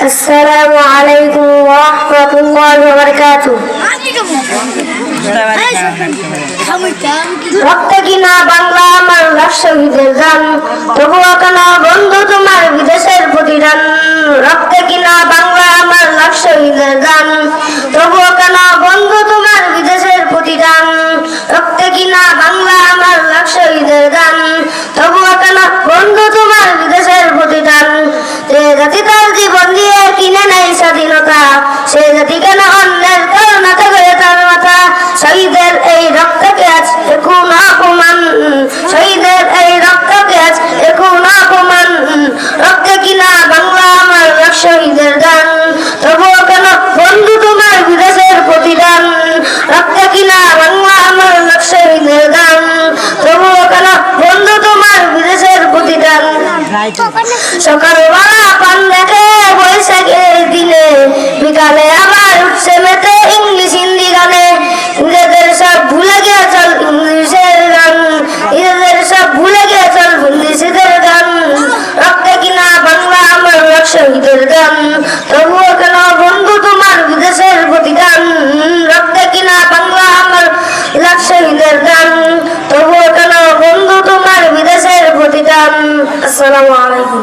আসসালামু আলাইকুম ওয়া রাহমাতুল্লাহি ওয়া বারাকাতুহু। রক্ত কিনা বাংলা আমার শহীদের গান, তবুও কেন বন্ধু তোমার বিদেশের প্রতিদান। রক্ত কিনা বাংলা আমার শহীদের গান, তবুও কেন বন্ধু তোমার বিদেশের প্রতিদান। রক্ত কিনা বাংলা আমার শহীদের গান, তবুও কেন বন্ধু তোমার বিদেশের প্রতিদান। যে জাতি তার জীবন দিয়ে কিনে নেয় স্বাধীনতা, সে জাতি কেন অন্যের কারণে থাকে তার মাথা। শহীদের এই রক্তকে আজ এখন অপমান, শহীদের এই রক্তকে আজ এখন অপমান। রক্ত কিনা বাংলা আমার শহীদের গান, তবুও কেন বন্ধু তোমার বিদেশের প্রতিদান। রক্ত কিনা বাংলা আমার শহীদের গান, তবুও কেন বন্ধু তোমার বিদেশের প্রতিদান। সকালবেলা পান দেখে বৈশাখের দিনে, বিকালে আবার উঠছে মেতে ইংলিশ হিন্দি গানে। নিজেদের সব ভুলে গিয়ে চল ইংলিশের গান, নিজেদের সব ভুলে গিয়ে চল ইংলিশের গান। রক্তে কিনা বাংলা আমার শহীদের গান, তবুও কেন বন্ধু তোমার বিদেশের প্রতিদান। রক্তে কিনা বাংলা আমার শহীদের গান, তবুও কেন বন্ধু তোমার বিদেশের প্রতিদান। আসসালামু আলাইকুম।